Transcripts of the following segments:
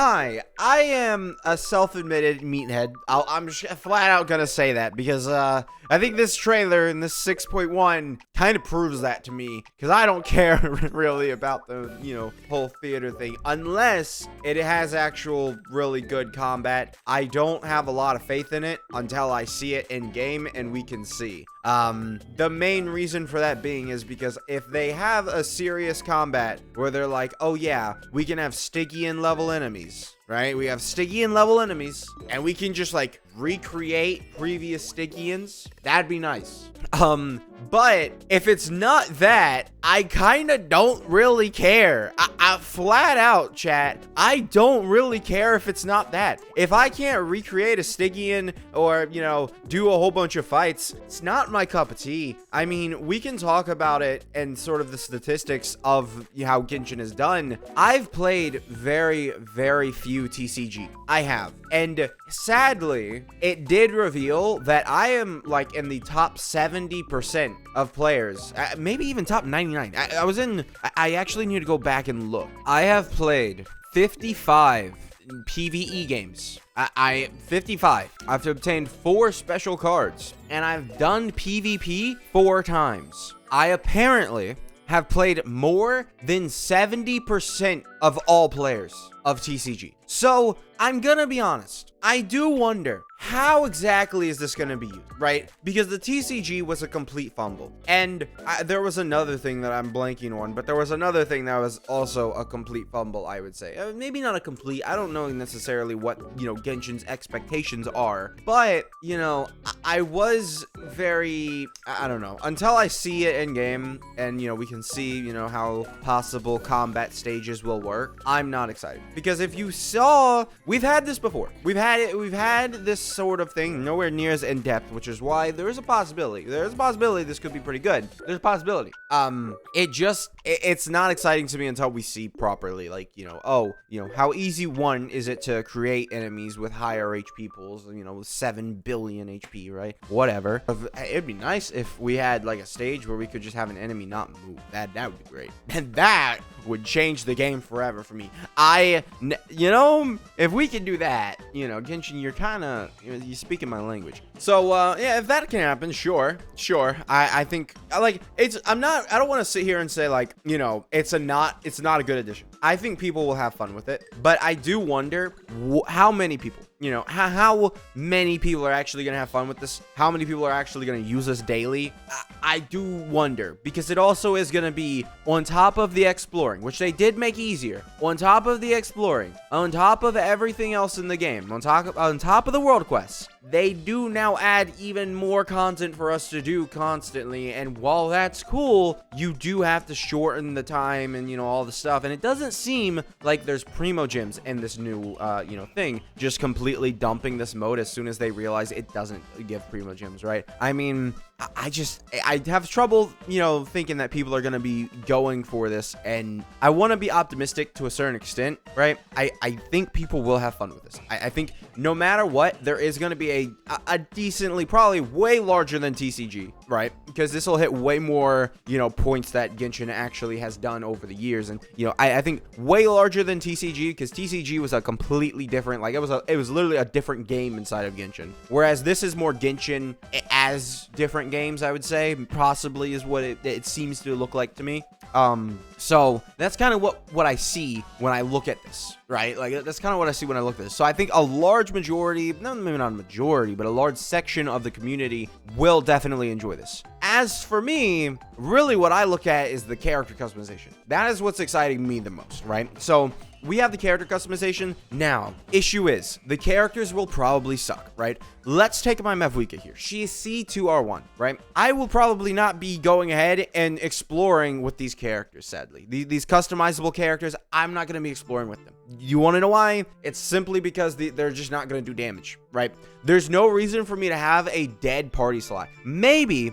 Hi, I am a self-admitted meathead. I'm just flat out gonna say that because I think this trailer in this 6.1 kind of proves that to me, because I don't care really about the, whole theater thing unless it has actual really good combat. I don't have a lot of faith in it until I see it in game and we can see. The main reason for that being is because if they have a serious combat where they're like, oh yeah, we can have Stygian level enemies, right? We have Stygian level enemies and we can just like recreate previous Stygians, that'd be nice. But if it's not that, I kind of don't really care. I flat out, chat, I don't really care if it's not that. If I can't recreate a Stygian or, do a whole bunch of fights, it's not my cup of tea. I mean, we can talk about it and sort of the statistics of how Genshin is done. I've played very, very few TCG. I have. And sadly, it did reveal that I am like in the top 70% of players, maybe even top 99. I actually need to go back and look. I have played 55 PvE games. 55. I've obtained 4 special cards, and I've done PvP 4 times. I apparently have played more than 70% of all players of TCG. So I'm gonna be honest, I do wonder how exactly is this gonna be used, right? Because the TCG was a complete fumble, and there was another thing that I'm blanking on, but there was another thing that was also a complete fumble, I would say. Maybe not a complete, I don't know necessarily what, Genshin's expectations are, but, I was very, I don't know, until I see it in game, and, we can see, how possible combat stages will work, I'm not excited. Because if you saw, we've had this before. We've had this sort of thing nowhere near as in depth, which is why there is a possibility. There's a possibility this could be pretty good. There's a possibility. It's not exciting to me until we see properly, like, how easy is it to create enemies with higher HP pools, 7 billion HP, right? Whatever. It'd be nice if we had like a stage where we could just have an enemy not move. That would be great. And that would change the game forever for me. If we could do that, Genshin, you're speaking my language. So, yeah, if that can happen, sure. I think, I don't want to sit here and say, like, it's not a good addition. I think people will have fun with it, but I do wonder how many people, how many people are actually going to have fun with this? How many people are actually going to use this daily? I do wonder, because it also is going to be on top of the exploring, which they did make easier. On top of the exploring, on top of everything else in the game, on top of the world quests, they do now add even more content for us to do constantly. And while that's cool, you do have to shorten the time and, all the stuff. And it doesn't seem like there's primo gems in this new, thing, just completely dumping this mode as soon as they realize it doesn't give primo gems, right? I mean, I have trouble, thinking that people are going to be going for this, and I want to be optimistic to a certain extent, right? I think people will have fun with this. I think no matter what, there is going to be a decently, probably way larger than TCG, right? Because this will hit way more, points that Genshin actually has done over the years. And, I think way larger than TCG, because TCG was a completely different, like, it was literally a different game inside of Genshin. Whereas this is more Genshin as different games, I would say, possibly is what it seems to look like to me. So that's kind of what I see when I look at this, right? Like, that's kind of what I see when I look at this. So I think a large majority, maybe not a majority, but a large section of the community will definitely enjoy this. As for me, really what I look at is the character customization. That is what's exciting me the most, right? So we have the character customization. Now, issue is, the characters will probably suck, right? Let's take my Mavwika here. She is C2R1, right? I will probably not be going ahead and exploring with these characters, sadly. These customizable characters, I'm not going to be exploring with them. You want to know why? It's simply because they're just not going to do damage, right? There's no reason for me to have a dead party slot. Maybe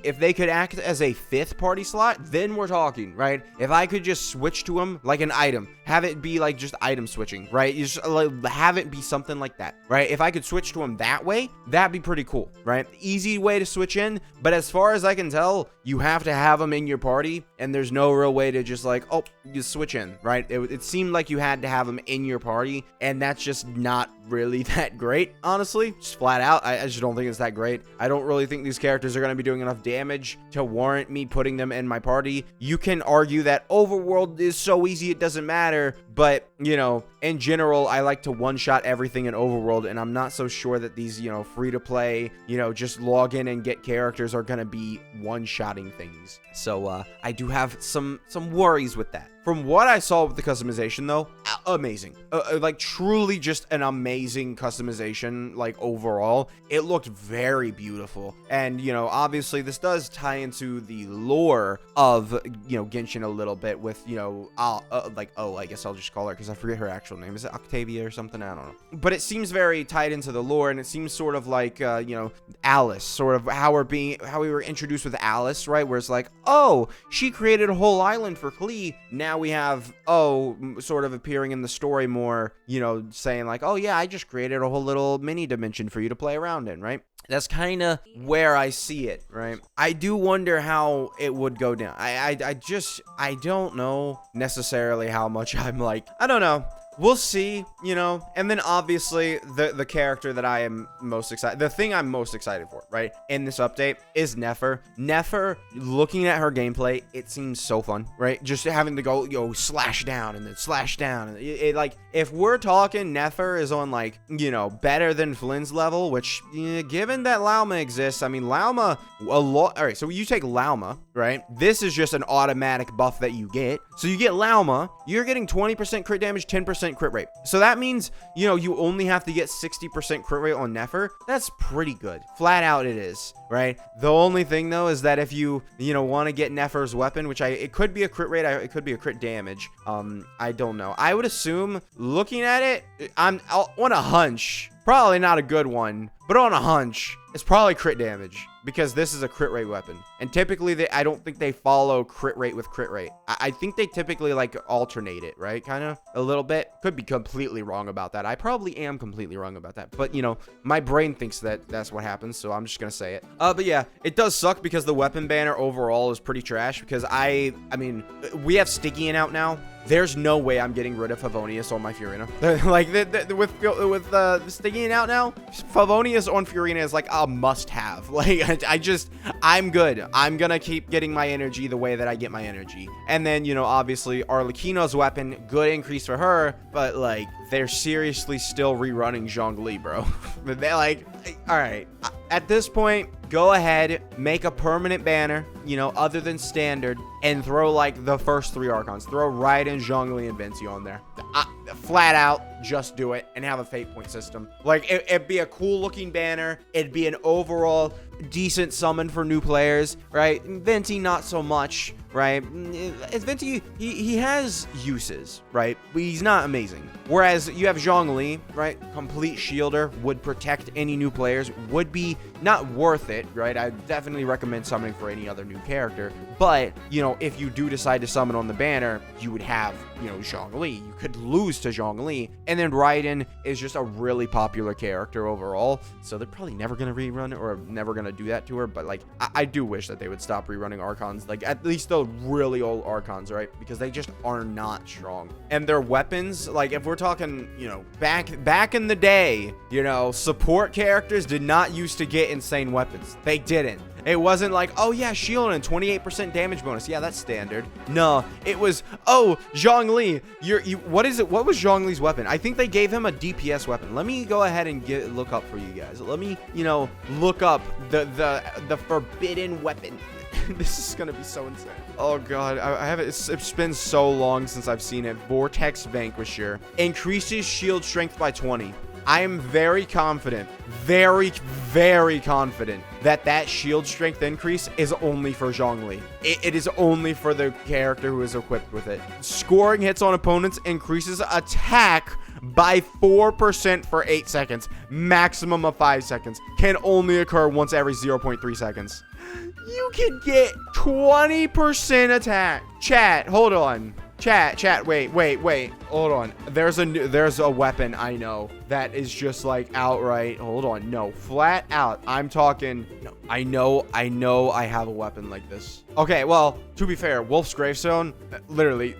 if they could act as a 5th party slot, then we're talking, right? If I could just switch to them like an item, have it be like just item switching, right? You just have it be something like that, right? If I could switch to them that way, that'd be pretty cool, right? Easy way to switch in, but as far as I can tell, you have to have them in your party, and there's no real way to just like, oh, you switch in, right? It seemed like you had had to have him in your party, and that's just not really that great, honestly. Just flat out, I just don't think it's that great. I don't really think these characters are going to be doing enough damage to warrant me putting them in my party. You can argue that overworld is so easy it doesn't matter, but, you know, in general, I like to one-shot everything in overworld, and I'm not so sure that these, you know, free-to-play, you know, just log in and get characters are going to be one-shotting things. So, I do have some worries with that. From what I saw with the customization, though, amazing. Like, truly just an amazing customization, like, overall. It looked very beautiful. And, you know, obviously, this does tie into the lore of, you know, Genshin a little bit with, you know, I guess I'll just call her because I forget her actual name. Is it Octavia or something? I don't know. But it seems very tied into the lore, and it seems sort of like, you know, Alice, sort of how we were introduced with Alice, right? Where it's like, oh, she created a whole island for Klee. Now we have, sort of appearing in the story more, you know, saying like, oh yeah, I just created a whole little mini dimension for you to play around in, right? That's kind of where I see it, right? I do wonder how it would go down. I don't know necessarily how much I'm like, I don't know. We'll see, you know, and then obviously the character that I am most excited, the thing I'm most excited for, right, in this update is Nefer. Nefer, looking at her gameplay, it seems so fun, right? Just having to go, yo, slash down and then slash down. And it like, if we're talking Nefer is on like, you know, better than Flynn's level, which, given that Lauma exists, I mean, Lauma, all right, so you take Lauma, right? This is just an automatic buff that you get. So you get Lauma, you're getting 20% crit damage, 10% crit rate. So that means, you know, you only have to get 60% crit rate on Nefer. That's pretty good. Flat out it is, right? The only thing though is that if you know, want to get Nefer's weapon, which it could be a crit rate, it could be a crit damage. I don't know. I would assume, looking at it, on a hunch, probably not a good one, but on a hunch, it's probably crit damage because this is a crit rate weapon. And typically, I don't think they follow crit rate with crit rate. I think they typically like alternate it, right? Kind of a little bit. Could be completely wrong about that. I probably am completely wrong about that. But, you know, my brain thinks that that's what happens, so I'm just going to say it. But yeah, it does suck because the weapon banner overall is pretty trash because I mean, we have Stygian out now. There's no way I'm getting rid of Favonius on my Furina. Like, with Stygian out now, Favonius on Furina is like a must-have. Like, I'm good. I'm gonna keep getting my energy the way that I get my energy. And then, you know, obviously, Arlecchino's weapon, good increase for her, but, like, they're seriously still rerunning Zhongli, bro. They're like, all right, at this point, go ahead, make a permanent banner, you know, other than standard, and throw like the first 3 Archons. Throw Raiden, Zhongli, and Vinci on there. Flat out, just do it and have a fate point system. Like, it'd be a cool looking banner. It'd be an overall decent summon for new players, right? Vinci, not so much, right? Vinci, he has uses, right? But he's not amazing. Whereas you have Zhongli, right? Complete shielder, would protect any new players, would be not worth it, right? I definitely recommend summoning for any other new character. But, you know, if you do decide to summon on the banner, you would have, you know, Zhongli. You could lose to Zhongli. And then Raiden is just a really popular character overall. So they're probably never going to rerun it or never going to do that to her. But, like, I do wish that they would stop rerunning Archons. Like, at least the really old Archons, right? Because they just are not strong. And their weapons, like, if we're talking, you know, back in the day, you know, support characters did not used to get insane weapons. They didn't. It wasn't like, oh yeah, shield and 28% damage bonus. Yeah, that's standard. No, it was, oh, Zhongli, what is it? What was Zhongli's weapon? I think they gave him a DPS weapon. Let me go ahead and look up for you guys. Let me, you know, look up the forbidden weapon. This is gonna be so insane. Oh god, I have it. It's been so long since I've seen it. Vortex Vanquisher increases shield strength by 20. I am very confident, very, very confident that shield strength increase is only for Zhongli. It is only for the character who is equipped with it. Scoring hits on opponents increases attack by 4% for 8 seconds. Maximum of 5 seconds. Can only occur once every 0.3 seconds. You can get 20% attack. Chat, hold on. Chat, wait. Hold on. There's a weapon I know that is just like outright. Hold on. No, flat out. I'm talking. No, I know I have a weapon like this. Okay, well, to be fair, Wolf's Gravestone, literally,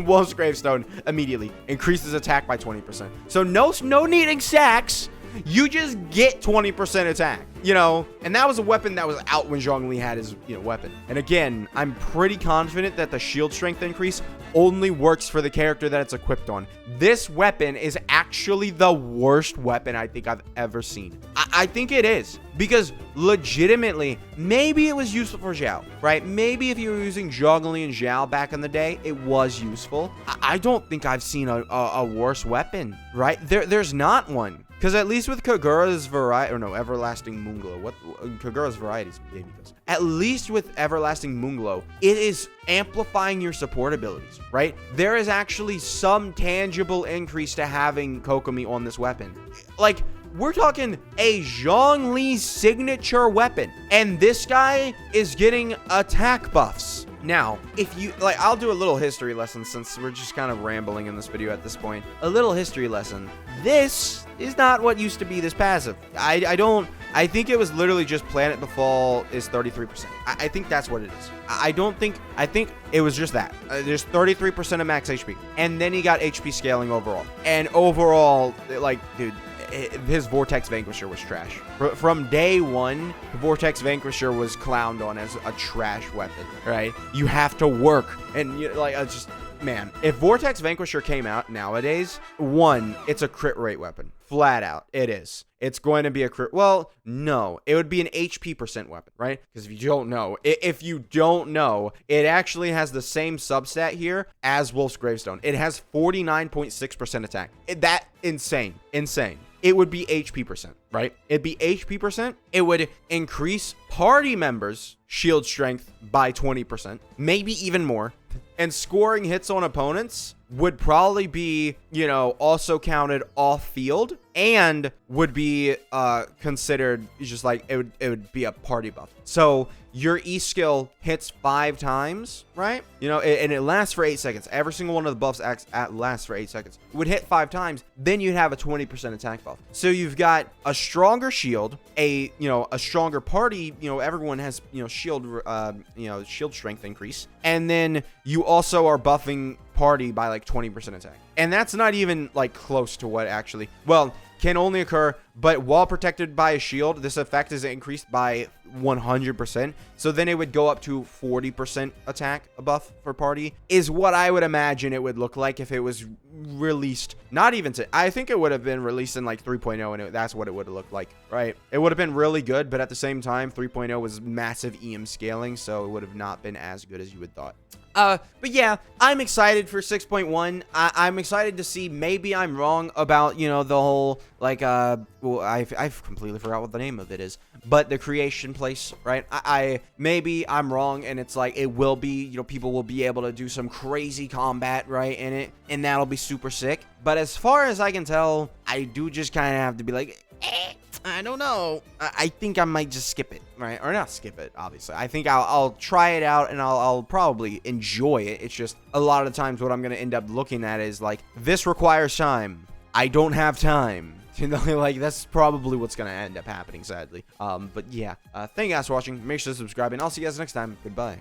Wolf's Gravestone immediately increases attack by 20%. So no needing stacks. You just get 20% attack, you know, and that was a weapon that was out when Zhongli had his, weapon. And again, I'm pretty confident that the shield strength increase only works for the character that it's equipped on. This weapon is actually the worst weapon I think I've ever seen. I think it is, because legitimately, maybe it was useful for Zhao, right? Maybe if you were using Zhongli and Zhao back in the day, it was useful. I don't think I've seen a worse weapon, right? There's not one. Because at least with Kagura's variety, or no, Everlasting Moonglow, Kagura's varieties gave me this. At least with Everlasting Moonglow, it is amplifying your support abilities, right? There is actually some tangible increase to having Kokomi on this weapon. Like, we're talking a Zhongli signature weapon, and this guy is getting attack buffs. Now, if you like, I'll do a little history lesson since we're just kind of rambling in this video at this point. A little history lesson. This is not what used to be this passive. I think it was literally just Planet Befall is 33%. I think that's what it is. I think it was just that. There's 33% of max HP. And then he got HP scaling overall. And overall, like, dude, his Vortex Vanquisher was trash. From day one, the Vortex Vanquisher was clowned on as a trash weapon, right? You have to work, and just, man, if Vortex Vanquisher came out nowadays, one, it's a crit rate weapon. Flat out, it is. It's going to be a crit. Well, no, it would be an HP percent weapon, right? Because if you don't know, it actually has the same substat here as Wolf's Gravestone. It has 49.6% attack. That insane. It would be HP percent, right? It'd be HP percent. It would increase party members' shield strength by 20%, maybe even more. And scoring hits on opponents would probably be, also counted off field and would be considered just like it would be a party buff. So your E skill hits 5 times, right? And it lasts for 8 seconds. Every single one of the buffs lasts for 8 seconds. It would hit 5 times, then you'd have a 20% attack buff. So you've got a stronger shield, a stronger party. Everyone has shield strength increase, and then you also are buffing party by like 20% attack. And that's not even like close to what actually, well, can only occur, but while protected by a shield, this effect is increased by 100%. So then it would go up to 40% attack buff for party, is what I would imagine it would look like if it was released. Not even to, I think it would have been released in like 3.0, and that's what it would have looked like, right? It would have been really good, but at the same time, 3.0 was massive EM scaling, so it would have not been as good as you would thought. But yeah, I'm excited for 6.1. I'm excited to see. Maybe I'm wrong about, the whole, like, well, I've completely forgot what the name of it is, but the creation place, right? Maybe I'm wrong, and it's like, it will be, people will be able to do some crazy combat, right, in it, and that'll be super sick. But as far as I can tell, I do just kind of have to be like, I don't know. I think I might just skip it, right? Or not skip it, obviously. I think I'll try it out, and I'll probably enjoy it. It's just a lot of times what I'm going to end up looking at is like, this requires time. I don't have time. Like, that's probably what's going to end up happening, sadly. But yeah, thank you guys for watching. Make sure to subscribe, and I'll see you guys next time. Goodbye.